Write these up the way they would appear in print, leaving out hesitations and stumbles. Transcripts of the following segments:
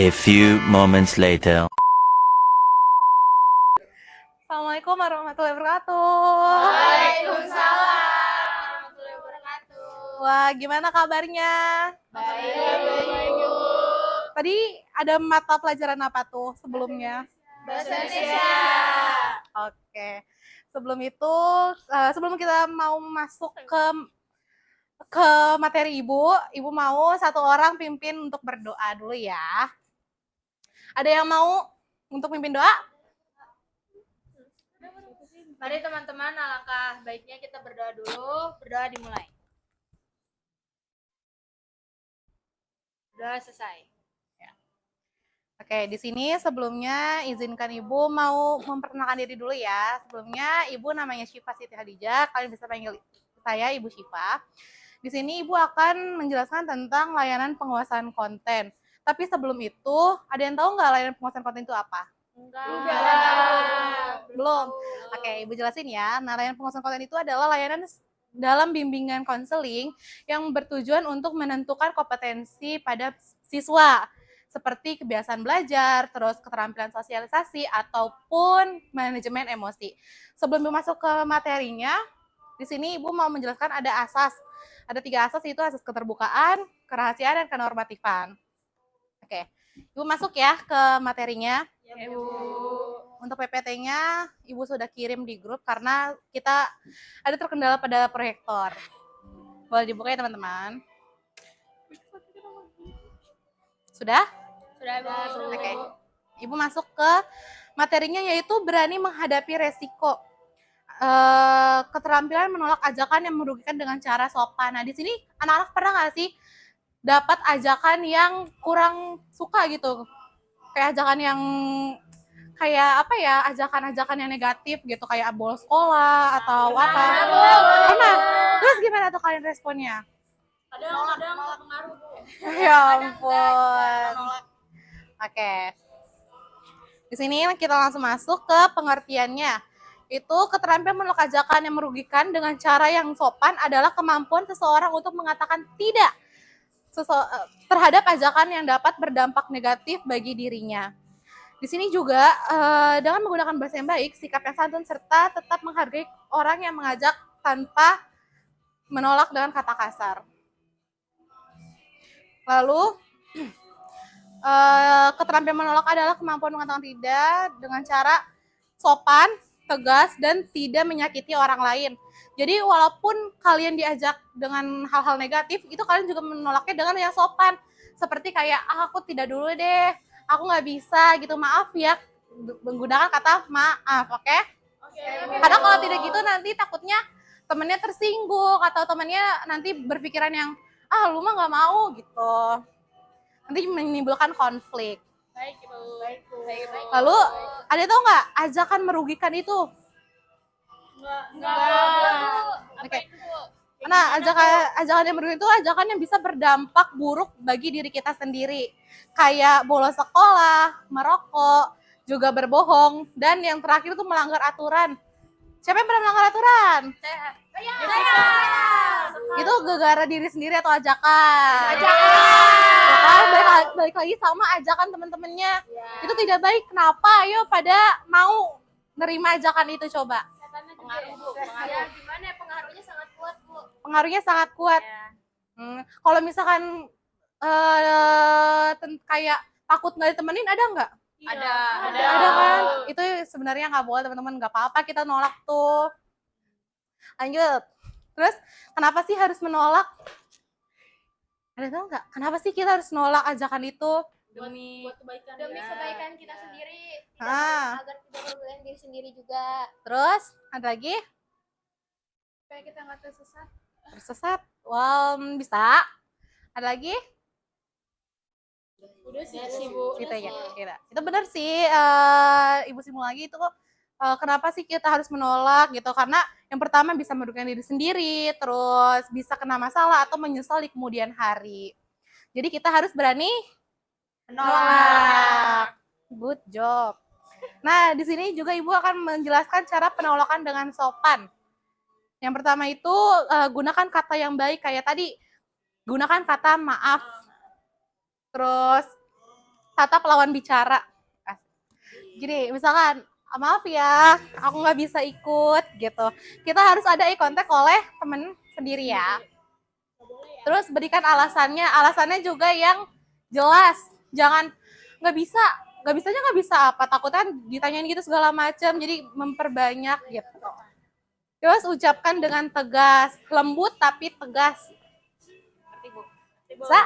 A few moments later. Assalamualaikum warahmatullahi wabarakatuh. Waalaikumsalam warahmatullahi wabarakatuh. Wah, gimana kabarnya? Baik, Bu. Tadi ada mata pelajaran apa tuh sebelumnya? Bahasa Indonesia. Oke. Sebelum itu, sebelum kita mau masuk ke materi Ibu mau satu orang pimpin untuk berdoa dulu ya. Ada yang mau untuk pimpin doa? Mari teman-teman, alangkah baiknya kita berdoa dulu. Berdoa dimulai. Berdoa selesai. Oke, di sini sebelumnya izinkan Ibu mau memperkenalkan diri dulu ya. Sebelumnya Ibu namanya Syifa Siti Hadijah, kalian bisa panggil saya Ibu Syifa. Di sini Ibu akan menjelaskan tentang layanan penguasaan konten. Tapi sebelum itu, ada yang tahu nggak layanan penguasaan konten itu apa? Enggak. Belum. Oke, Ibu jelasin ya. Nah, layanan penguasaan konten itu adalah layanan dalam bimbingan konseling yang bertujuan untuk menentukan kompetensi pada siswa seperti kebiasaan belajar, terus keterampilan sosialisasi, ataupun manajemen emosi. Sebelum Ibu masuk ke materinya, di sini Ibu mau menjelaskan ada asas. Ada 3 asas, yaitu asas keterbukaan, kerahasiaan, dan kenormatifan. Oke, Ibu masuk ya ke materinya. Ya, Bu. Untuk PPT-nya Ibu sudah kirim di grup karena kita ada terkendala pada proyektor. Boleh dibuka ya teman-teman. Sudah? Sudah, Bu. Oke. Ibu masuk ke materinya, yaitu berani menghadapi resiko. Keterampilan menolak ajakan yang merugikan dengan cara sopan. Nah, di sini anak-anak pernah nggak sih dapat ajakan yang kurang suka gitu? Kayak ajakan yang kayak apa ya, ajakan-ajakan yang negatif gitu, kayak bolos sekolah atau apa. Pernah? Terus gimana tuh kalian responnya? Kadang pengaruh, Bu. Ya ampun. Oke. Di sini kita langsung masuk ke pengertiannya. Itu keterampilan menolak ajakan yang merugikan dengan cara yang sopan adalah kemampuan seseorang untuk mengatakan tidak terhadap ajakan yang dapat berdampak negatif bagi dirinya. Di sini juga dengan menggunakan bahasa yang baik, sikap yang santun, serta tetap menghargai orang yang mengajak tanpa menolak dengan kata kasar. Lalu keterampilan menolak adalah kemampuan mengatakan tidak dengan cara sopan, tegas, dan tidak menyakiti orang lain. Jadi walaupun kalian diajak dengan hal-hal negatif, itu kalian juga menolaknya dengan yang sopan. Seperti kayak, aku tidak dulu deh, aku nggak bisa gitu, maaf ya. Menggunakan kata maaf, oke? Karena kalau tidak gitu nanti takutnya temennya tersinggung, atau temennya nanti berpikiran yang, lu mah nggak mau gitu. Nanti menimbulkan konflik. Baik, Bu. Baik, Bu. Lalu, ada tau nggak ajakan merugikan itu? Enggak. Oke. Nah, ajakan yang merugikan itu ajakan yang bisa berdampak buruk bagi diri kita sendiri. Kayak bolos sekolah, merokok, juga berbohong, dan yang terakhir itu melanggar aturan. Siapa yang pernah melanggar aturan? Saya. Itu gara-gara diri sendiri atau ajakan? Ya kan, balik lagi sama ajakan teman-temannya. Itu tidak baik. Kenapa? Ayo pada mau nerima ajakan itu coba. Pengaruh, Bu. Ya, gimana ya, pengaruhnya sangat kuat, Bu. Pengaruhnya sangat kuat. Ya. Kalau misalkan kayak takut nggak ditemenin, ada nggak? Ada. Ada kan? Itu sebenarnya nggak boleh teman-teman, nggak apa-apa kita nolak tuh. Lanjut. Terus kenapa sih harus menolak? Ada tahu nggak? Kenapa sih kita harus nolak ajakan itu? Demi kebaikan. Demi kebaikan kita sendiri, Ah. agar tidak merugikan diri sendiri juga. Terus ada lagi? Supaya kita nggak tersesat. Tersesat. Wow, bisa. Ada lagi? Udah sih, Bu. Gitu ya, kira. Itu benar sih, Ibu Simul lagi itu kok. Kenapa sih kita harus menolak gitu? Karena yang pertama bisa merugikan diri sendiri, terus bisa kena masalah atau menyesal di kemudian hari. Jadi kita harus berani menolak. Good job. Nah, di sini juga Ibu akan menjelaskan cara penolakan dengan sopan. Yang pertama itu gunakan kata yang baik kayak tadi. Gunakan kata maaf. Terus tatap lawan bicara. Gini, misalkan, maaf ya, aku nggak bisa ikut gitu. Kita harus ada eye contact oleh temen sendiri ya. Terus berikan alasannya juga yang jelas. Jangan nggak bisa, nggak bisa apa, takutnya ditanyain gitu segala macam, jadi memperbanyak gitu. Terus ucapkan dengan tegas, lembut tapi tegas. Bisa?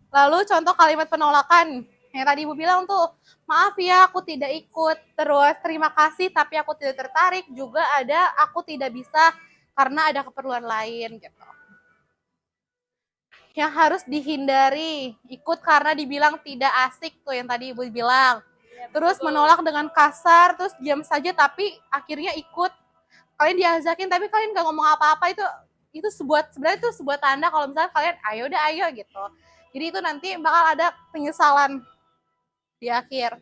Lalu contoh kalimat penolakan. Yang tadi Ibu bilang tuh, maaf ya aku tidak ikut. Terus terima kasih tapi aku tidak tertarik. Juga ada aku tidak bisa karena ada keperluan lain gitu. Yang harus dihindari, ikut karena dibilang tidak asik tuh yang tadi Ibu bilang. Terus menolak dengan kasar, terus diam saja tapi akhirnya ikut. Kalian diajakin tapi kalian nggak ngomong apa-apa, itu sebenarnya itu sebuah tanda kalau misalnya kalian ayo gitu. Jadi itu nanti bakal ada penyesalan di akhir.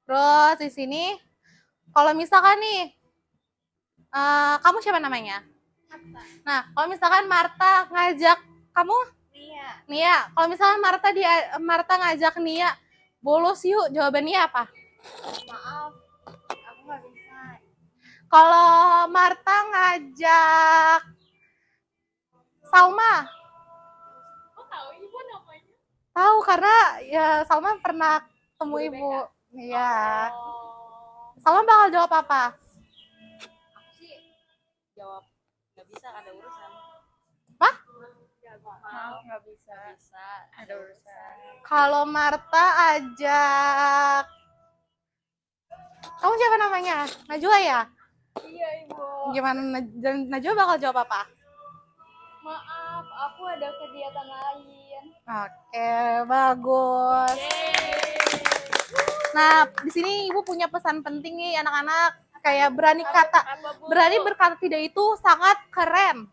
Terus di sini kalau misalkan nih kamu siapa namanya? Nah, kalau misalkan Marta ngajak kamu? Nia. Kalau misalkan Marta ngajak Nia, bolos yuk, jawabannya apa? Maaf, aku nggak bisa. Kalau Marta ngajak Salma? Kok tahu ibu namanya? Tahu karena ya Salma pernah temu Ibu. Iya. Salma bakal jawab apa? Aku sih jawab nggak bisa, ada urusan. Apa? Maaf, nggak bisa. Ada urusan. Kalau Marta ajak, kamu siapa namanya? Najwa ya? Iya ibu. Gimana Najwa bakal jawab apa? Maaf, aku ada kegiatan lain. Oke, bagus. Nah, di sini Ibu punya pesan penting nih anak-anak. Kayak berani berkata tidak itu sangat keren.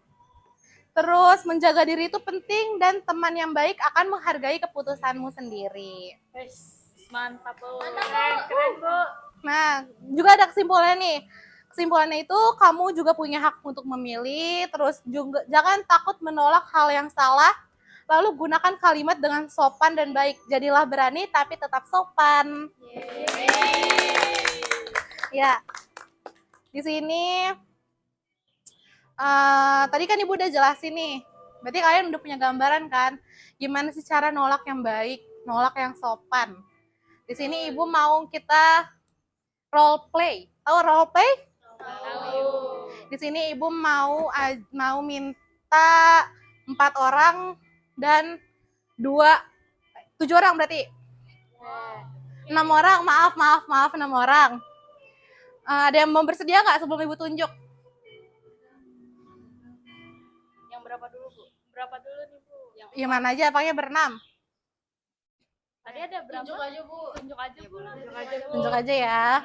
Terus menjaga diri itu penting dan teman yang baik akan menghargai keputusanmu sendiri. Mantap bu. Keren bu. Nah, juga ada kesimpulannya nih. Kesimpulannya itu kamu juga punya hak untuk memilih, terus juga jangan takut menolak hal yang salah, lalu gunakan kalimat dengan sopan dan baik. Jadilah berani tapi tetap sopan. Ya, di sini tadi kan Ibu udah jelasin nih. Berarti kalian udah punya gambaran kan? Gimana sih cara nolak yang baik, nolak yang sopan. Di sini Ibu mau kita role play. Tahu role play? Di sini Ibu mau minta 4 orang dan 7 orang berarti. 6 orang, maaf 6 orang. Ada yang mau bersedia nggak sebelum Ibu tunjuk? Yang berapa dulu bu? Berapa dulu nih bu? Yang mana aja, apanya berenam? Tadi ada berapa? Tunjuk aja bu. Tunjuk aja bu. Tunjuk aja ya.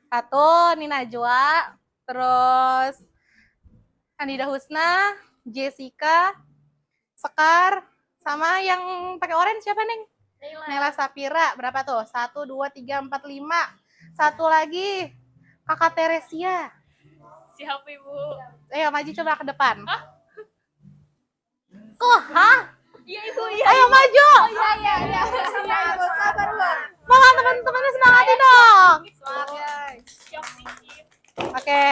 1, Nina Najwa, terus Andida Husna, Jessica, Sekar, sama yang pakai orange siapa Neng? Nela Sapira. Berapa tuh? 1, 2, 3, 4, 5. Satu lagi, Kakak Teresia. Siap ibu. Ayo maju coba ke depan. Kok? Hah? Iya ibu. Ayo maju. Iya. Sabar bu. Semangat teman-temannya, semangatin dong. Siap dikit. Oke.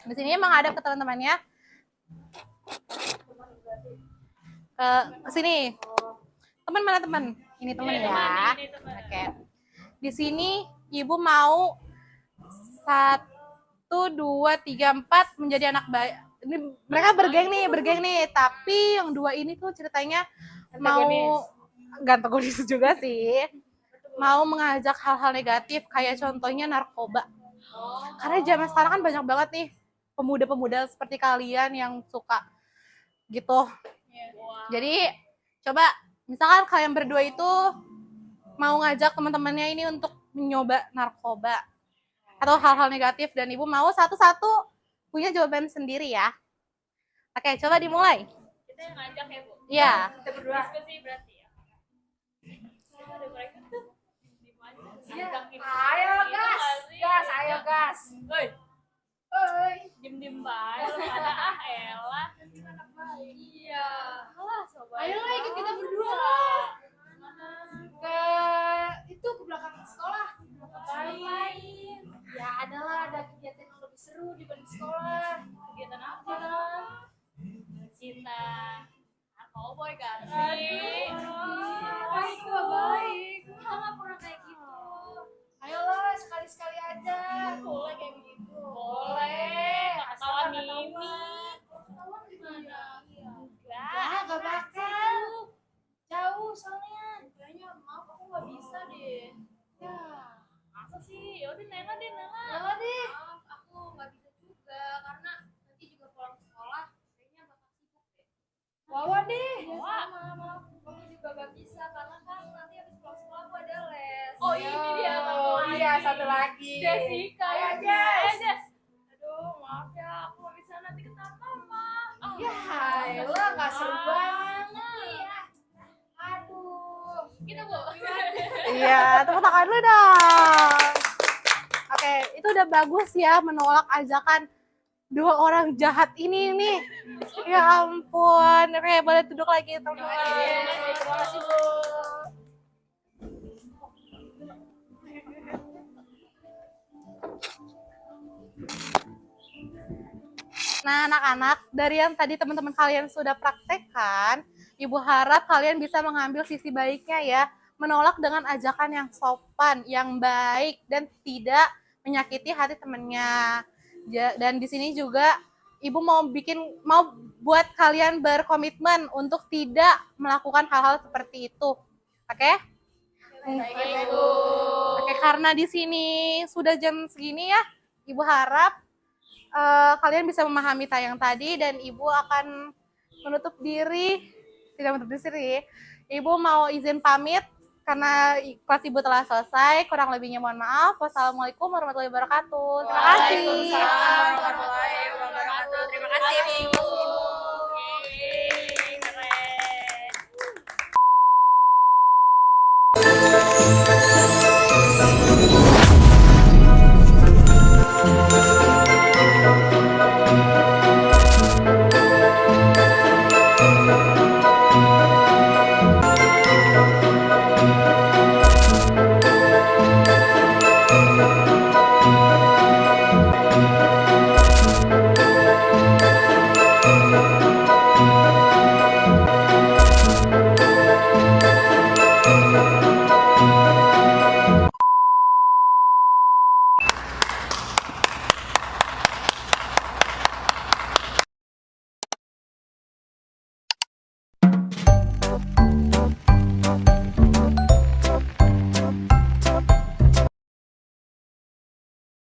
Di sini menghadap ke teman-temannya. Ke sini. Teman mana teman? Ini teman ya. Ini teman. Oke. Di sini Ibu mau 1, 2, 3, 4 menjadi anak baik. Ini mereka bergeng nih. Tapi yang 2 ini tuh ceritanya mau antagonis juga sih. Mau mengajak hal-hal negatif kayak contohnya narkoba. Karena zaman sekarang kan banyak banget nih pemuda-pemuda seperti kalian yang suka gitu. Jadi coba misalkan kalian berdua itu mau ngajak teman-temannya ini untuk mencoba narkoba atau hal-hal negatif dan Ibu mau satu-satu punya jawaban sendiri ya. Oke, coba dimulai. Kita yang ngajak ya bu. Iya. Kita berdua. Diskusi berarti ya. Ada mereka tuh. Ayo gas. Ayo gas. Woi. Diem baik. Lu ada elah. Iya. Alah, Oh boy, kasih. Baik, baik. Kita nggak pernah kayak gitu. Ayolah, sekali-sekali aja. Boleh kayak begitu. Boleh. Ketawa Mimi. Ketahuan gimana? Enggak bakal. Jauh soalnya. Kayaknya maaf aku nggak bisa deh. Ya. Masa sih? Yaudah Nela deh, Nela. Nela deh. Maaf, aku nggak bisa juga karena nanti juga pulang sekolah kayaknya bakal sibuk deh. Wawa deh. Wawa. Maaf, aku juga gak bisa karena kan nanti habis pulang sekolah aku ada les. Oh, ini dia satu Oh lagi. iya, satu lagi. Jessica. Ayo, Jess. Jess. Aduh, maaf ya, aku nggak bisa nanti ketemu mama. Ya, elah gak seru banget. Aduh. Kita Bu. Iya, tepuk tangan dulu dong. Oke, itu udah bagus ya menolak ajakan dua orang jahat ini nih. Ya ampun. Oke, boleh duduk lagi teman-teman. Terima kasih, Bu. Nah, anak-anak, dari yang tadi teman-teman kalian sudah praktekkan, Ibu harap kalian bisa mengambil sisi baiknya ya, menolak dengan ajakan yang sopan, yang baik, dan tidak menyakiti hati temannya. Dan di sini juga Ibu mau buat kalian berkomitmen untuk tidak melakukan hal-hal seperti itu. Oke? Baik, Bu. Oke, karena di sini sudah jam segini ya, Ibu harap kalian bisa memahami tayang tadi dan Ibu akan menutup diri, tidak menutup diri. Ibu mau izin pamit karena kelas Ibu telah selesai. Kurang lebihnya mohon maaf. Wassalamualaikum warahmatullahi wabarakatuh. Terima kasih. Waalaikumsalam warahmatullahi wabarakatuh. Terima kasih, Bu.